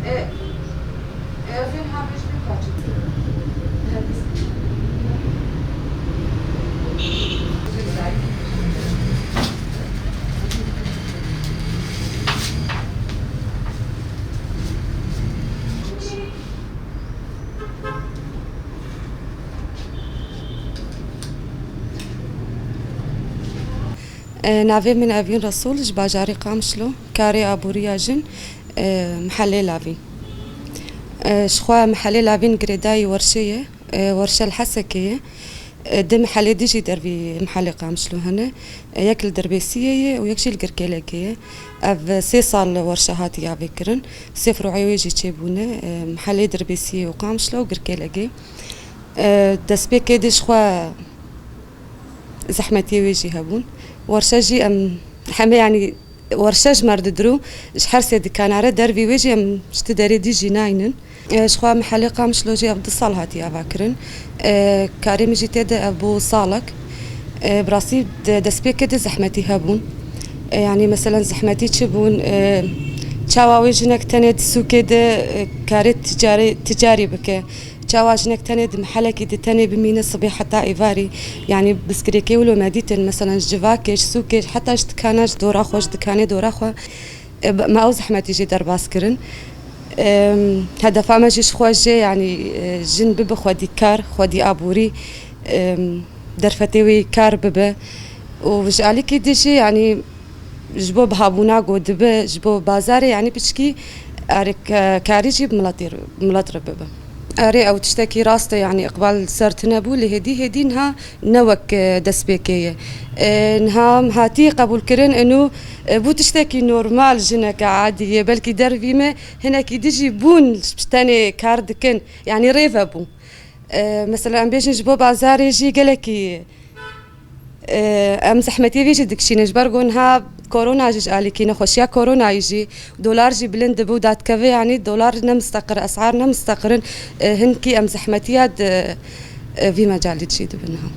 فينها مش بتاعتي. نافي من أفين رسول جباجاري قامشلو كاري أبوريا جن محلي لافين شخوا محلي لافين قريداي ورشية ورشة الحسكية دي محلي ديجي دربي محلي قامشلو هنا ياكل دربيسية ويكشي القركيلكية أف 6 ورشة هاتي يا فكرن سفرو عيويجي تشيبونه محلي دربيسية وقامشلو وقركيلكي دسبيكي دي شخوا زحمتي ويجي هبون ورشاجي حما يعني ورشاج مرد درو شحرسي دكانارة دربي ويجي شتداري ديجي ناينن شخوا محلي قامش لوجي أبد صالحاتي أفاكرن كاري مجي تيدا أبو صالك براسي دسبي كده زحمتي هبون يعني مثلا زحمتي تشبون تشاوا ويجنك تاني سو كده كاري تجاري بك تشاواجنك تاني محلك دي تاني بمين الصبي حتى إيفاري يعني بسكريكي ولو ماديتن مثلا جواكيش سوكيش حتى جدكاناش دورا خوش دكاني دورا خو ما أو زحمة تيجي درباسكرن هذا فما جيش خواجي يعني جن بب خودي كار خودي أبوري درفتيوي كار بب وجعلي كيديجي يعني جبو بهابونا قد جبو بازاري يعني بشكي أرك كاريجي بملاطر بب أري أو تشتكي راسته يعني إقبال سرتنا بو هدي نها نوك دسبيكية نها هاتي قبول كرن إنه بو تشتكي نورمال جنك عادية بلكي دربي ما هنا كي ديجي بون بشتاني كاردكن يعني ريفا بو مثلا أم بيجي جبو بازار يجي قالكي أم زحمتي بيجي دكشي نجبرقون ها كورونا جيج قالي كي نخشيا كورونا يجي دولار جي بلند بو دات كافي يعني دولار نمستقر أسعار نمستقرن هنكي أم زحمتيات في مجال تجي دبنها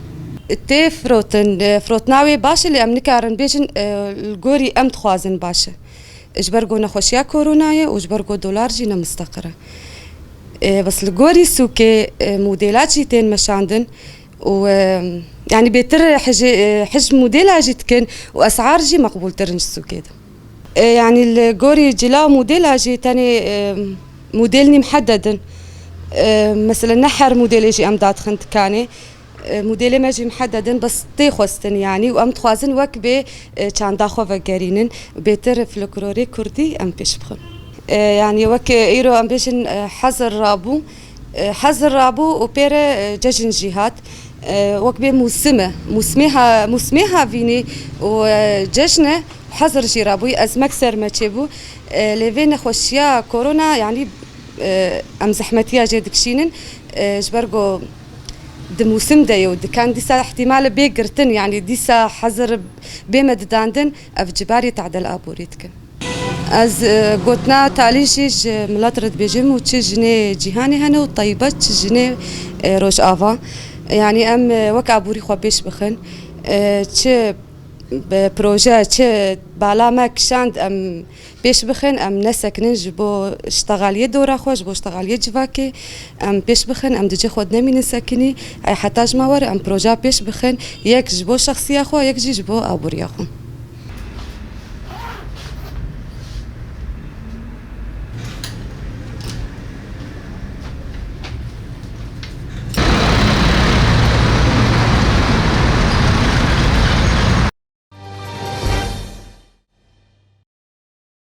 تي فروتناوي باش اللي أم نكارن بيجن الجوري أم تخوازن باشه اجبرقو نخشيا كورونا وجبرقو دولار جي نمستقرة بس الجوري سوكي موديلات جيتين مشاندن و يعني بيتر حج موديل جيتكن واسعار جي مقبول ترنج سو كده يعني الجوري جلا موديل جي تاني موديلني محدد مثلا نحر موديل يجي امداد خنت كاني موديل ما جي محدد بس تيخوستن يعني وام تخوازن وك بي كان داخو فقرينن بيتر فلكلوري كردي ام بيشبخن يعني وك ايرو ام بيشن حزر رابو وبير جاجن جهات وكبي موسمها فيني وجشنه حظر جرابوي از مكسر ما تشبو لفين خوشيا كورونا يعني ام زحمتيا جدكشينن جبرغو دموسم دايو كان ديسا احتمال بيقرتن يعني ديسا حظر بمد داندن افجباري تعدل ابوريتك از قوتنا تاليشيج ملاترد بيجم وتشجني جيهاني هنا وطيبه تشجني روش افا يعني ام وك ابوري خو بيش بخن تش بروجا تش بالا ما كشاند ام بيش بخن ام نسكن جبو اشتغاليه دورا خو جبو اشتغاليه جواكي ام بيش بخن ام دجي خدنا من ساكني اي حتاج ما ور ام بروجا بيش بخن يك جبو شخصيه خو يك جبو ابوري خو